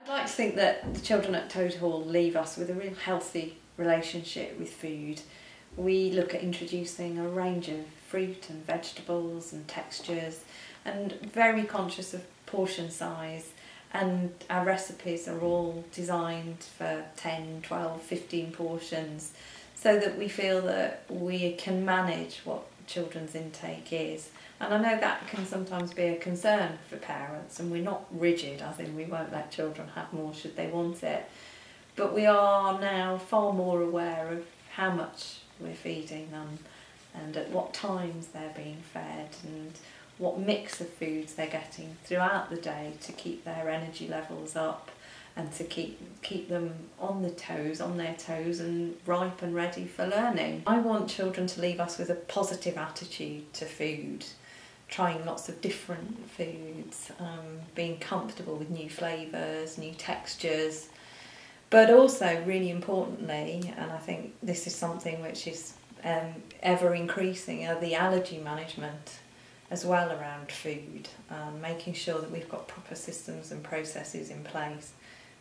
I'd like to think that the children at Toad Hall leave us with a real healthy relationship with food. We look at introducing a range of fruit and vegetables and textures, and very conscious of portion size, and our recipes are all designed for 10, 12, 15 portions so that we feel that we can manage what children's intake is. And I know that can sometimes be a concern for parents, and we're not rigid, as in we won't let children have more should they want it, but we are now far more aware of how much we're feeding them and at what times they're being fed and what mix of foods they're getting throughout the day to keep their energy levels up and to keep them on their toes and ripe and ready for learning. I want children to leave us with a positive attitude to food, trying lots of different foods, being comfortable with new flavours, new textures, but also really importantly, and I think this is something which is ever increasing, are the allergy management as well around food, making sure that we've got proper systems and processes in place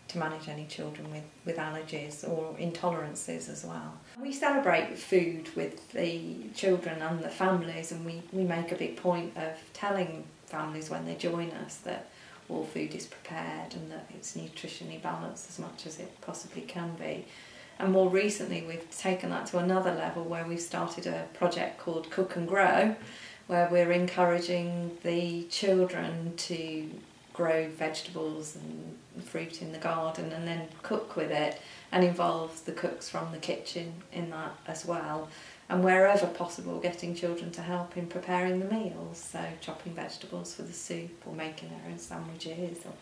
to manage any children with allergies or intolerances as well. We celebrate food with the children and the families, and we make a big point of telling families when they join us that all food is prepared and that it's nutritionally balanced as much as it possibly can be. And more recently we've taken that to another level where we've started a project called Cook and Grow, where we're encouraging the children to grow vegetables and fruit in the garden and then cook with it, and involves the cooks from the kitchen in that as well, and wherever possible getting children to help in preparing the meals, so chopping vegetables for the soup or making their own sandwiches or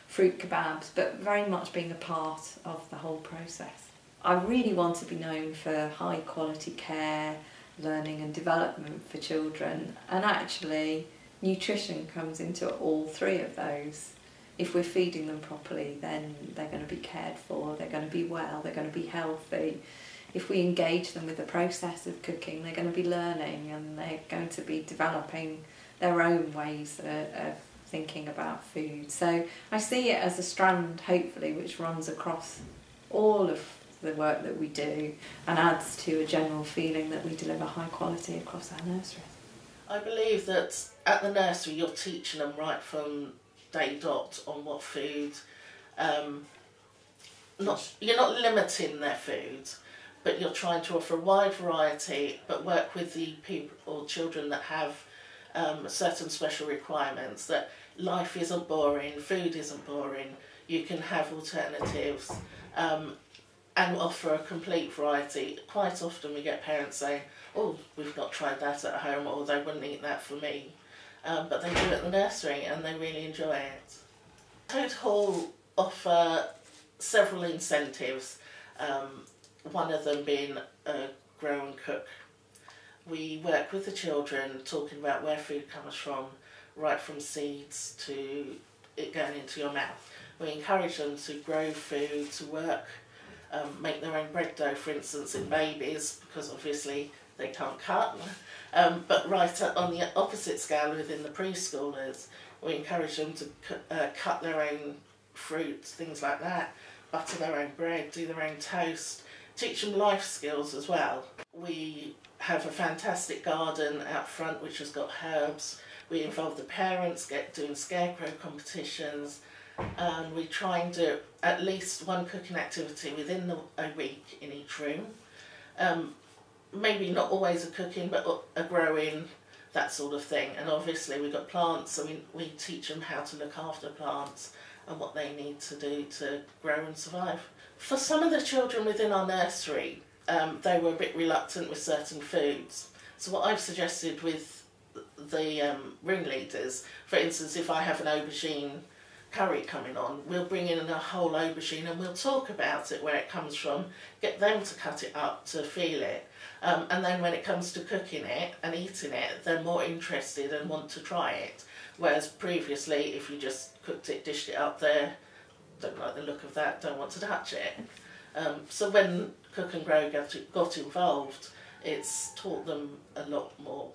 fruit kebabs, but very much being a part of the whole process. I really want to be known for high quality care, learning and development for children, and actually nutrition comes into all three of those. If we're feeding them properly, then they're going to be cared for, they're going to be well, they're going to be healthy. If we engage them with the process of cooking, they're going to be learning and they're going to be developing their own ways of thinking about food. So I see it as a strand, hopefully, which runs across all of the work that we do and adds to a general feeling that we deliver high quality across our nurseries. I believe that at the nursery you're teaching them right from day dot on what food, you're not limiting their food, but you're trying to offer a wide variety, but work with the people or children that have certain special requirements, that life isn't boring, food isn't boring, you can have alternatives, and offer a complete variety. Quite often we get parents saying, oh, we've not tried that at home, or they wouldn't eat that for me. But they do it at the nursery and they really enjoy it. Toad Hall offer several incentives, one of them being a grow and cook. We work with the children talking about where food comes from, right from seeds to it going into your mouth. We encourage them to grow food, to work, make their own bread dough, for instance, in babies, because obviously they can't cut, but right on the opposite scale within the preschoolers, we encourage them to cut their own fruit, things like that, butter their own bread, do their own toast, teach them life skills as well. We have a fantastic garden out front which has got herbs. We involve the parents, doing scarecrow competitions, and we try and do at least one cooking activity within a week in each room. Maybe not always a cooking, but a growing, that sort of thing. And obviously we've got plants, so we teach them how to look after plants and what they need to do to grow and survive. For some of the children within our nursery, they were a bit reluctant with certain foods. So what I've suggested with the room leaders, for instance, if I have an aubergine curry coming on, we'll bring in a whole aubergine and we'll talk about it, where it comes from, get them to cut it up to feel it, and then when it comes to cooking it and eating it, they're more interested and want to try it, whereas previously if you just cooked it, dished it up there, don't like the look of that, don't want to touch it. So when Cook and Grow got involved, it's taught them a lot more.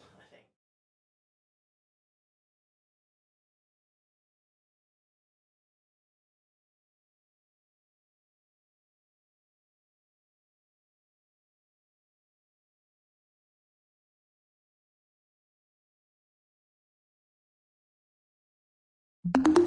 you.